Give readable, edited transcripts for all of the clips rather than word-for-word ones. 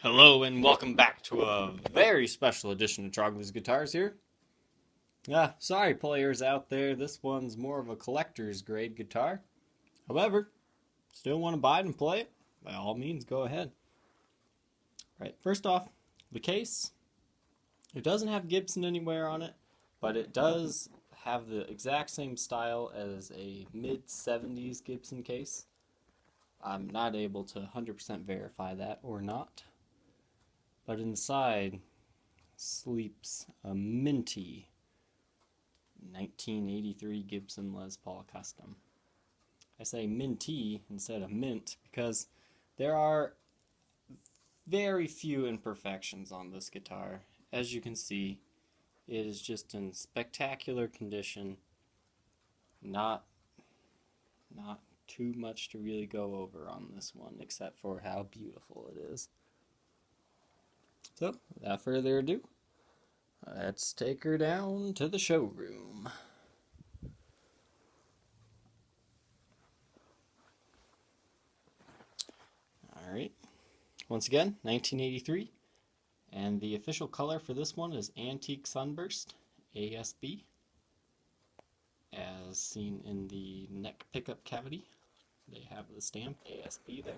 Hello and welcome back to a very special edition of Trogly's Guitars here. Sorry players out there, this one's more of a collector's grade guitar. However, still want to buy it and play it? By all means, go ahead. Right, first off, the case. It doesn't have Gibson anywhere on it, but it does have the exact same style as a mid-70s Gibson case. I'm not able to 100% verify that or not. But inside sleeps a minty 1983 Gibson Les Paul Custom. I say minty instead of mint because there are very few imperfections on this guitar. As you can see, it is just in spectacular condition. Not too much to really go over on this one, except for how beautiful it is. So, without further ado, let's take her down to the showroom. Alright, once again, 1983, and the official color for this one is Antique Sunburst, ASB, as seen in the neck pickup cavity. They have the stamp ASB there.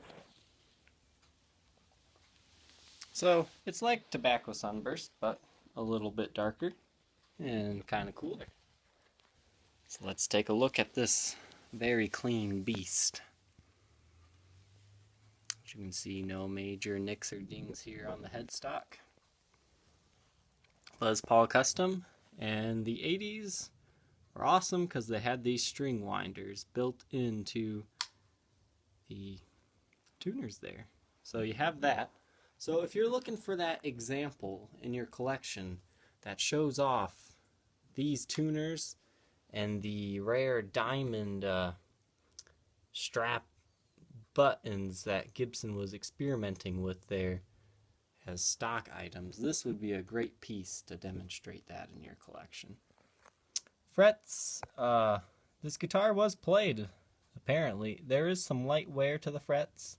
So, it's like Tobacco Sunburst, but a little bit darker and kind of cooler. So let's take a look at this very clean beast. As you can see, no major nicks or dings here on the headstock. Les Paul Custom, and the 80s were awesome because they had these string winders built into the tuners there. So you have that. So if you're looking for that example in your collection that shows off these tuners and the rare diamond strap buttons that Gibson was experimenting with there as stock items, this would be a great piece to demonstrate that in your collection. Frets, this guitar was played, apparently. There is some light wear to the frets.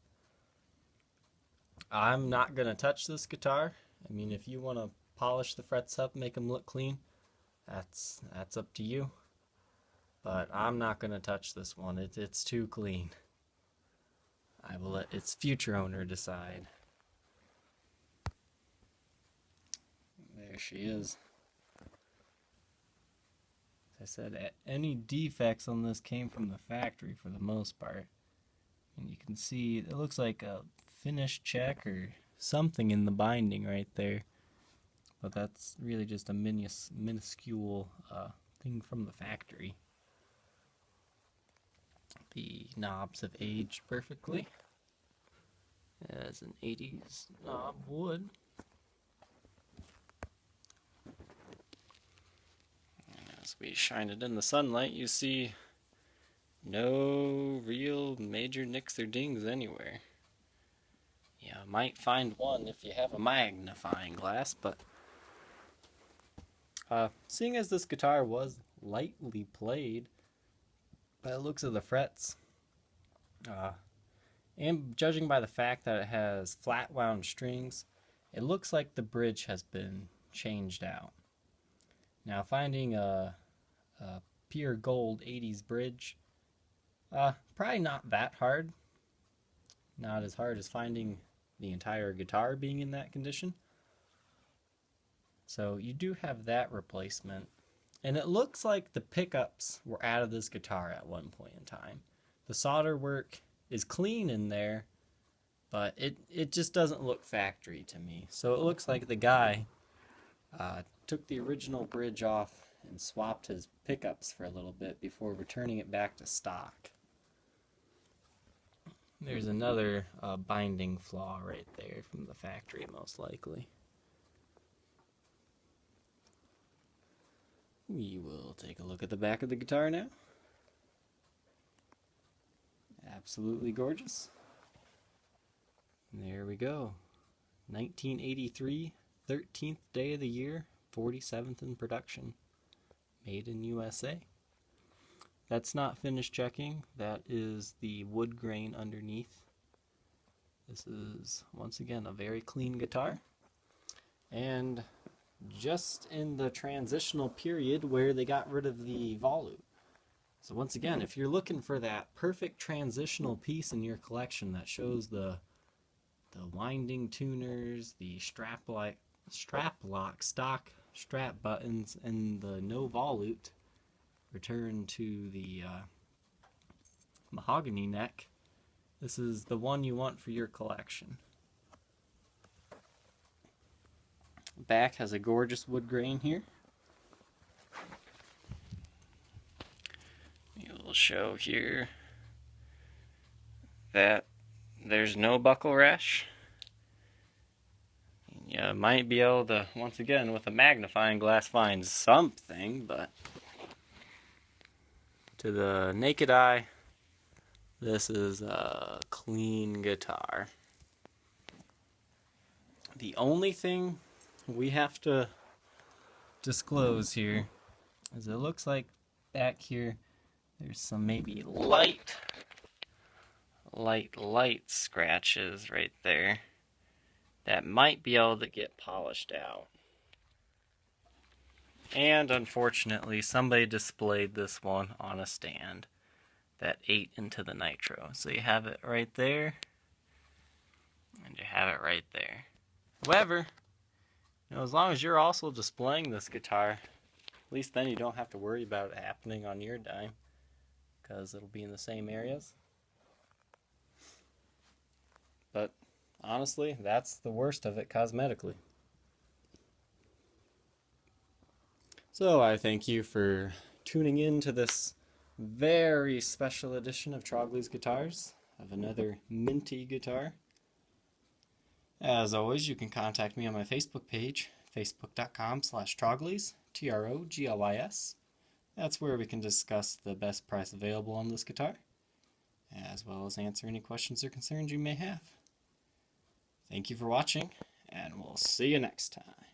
I'm not going to touch this guitar. I mean, if you want to polish the frets up, make them look clean, that's up to you. But I'm not going to touch this one. It's too clean. I will let its future owner decide. There she is. As I said, any defects on this came from the factory for the most part. And you can see it looks like a finish check or something in the binding right there, but that's really just a minuscule thing from the factory. The knobs have aged perfectly as an 80s knob would. And as we shine it in the sunlight, you see no real major nicks or dings anywhere. You might find one if you have a magnifying glass, but seeing as this guitar was lightly played by the looks of the frets, and judging by the fact that it has flat wound strings, it looks like the bridge has been changed out. Now, finding a pure gold 80s bridge, probably not that hard. Not as hard as finding the entire guitar being in that condition. So you do have that replacement. And it looks like the pickups were out of this guitar at one point in time. The solder work is clean in there, but it just doesn't look factory to me. So it looks like the guy took the original bridge off and swapped his pickups for a little bit before returning it back to stock. There's another binding flaw right there from the factory, most likely. We will take a look at the back of the guitar now. Absolutely gorgeous. There we go. 1983, 13th day of the year, 47th in production. Made in USA. That's not finish checking. That is the wood grain underneath. This is, once again, a very clean guitar. And just in the transitional period where they got rid of the volute. So once again, if you're looking for that perfect transitional piece in your collection that shows the winding tuners, the strap lock, stock strap buttons, and the no volute, return to the mahogany neck, this is the one you want for your collection. Back has a gorgeous wood grain here. We'll show here that there's no buckle rash. You might be able to, once again, with a magnifying glass find something, but to the naked eye, this is a clean guitar. The only thing we have to disclose here is it looks like back here there's some maybe light scratches right there that might be able to get polished out. And unfortunately, somebody displayed this one on a stand that ate into the nitro. So you have it right there, and you have it right there. However, as long as you're also displaying this guitar, at least then you don't have to worry about it happening on your dime, because it'll be in the same areas. But honestly, that's the worst of it cosmetically. So I thank you for tuning in to this very special edition of Trogly's Guitars, of another minty guitar. As always, you can contact me on my Facebook page, facebook.com/Troglys, Troglys. That's where we can discuss the best price available on this guitar, as well as answer any questions or concerns you may have. Thank you for watching, and we'll see you next time.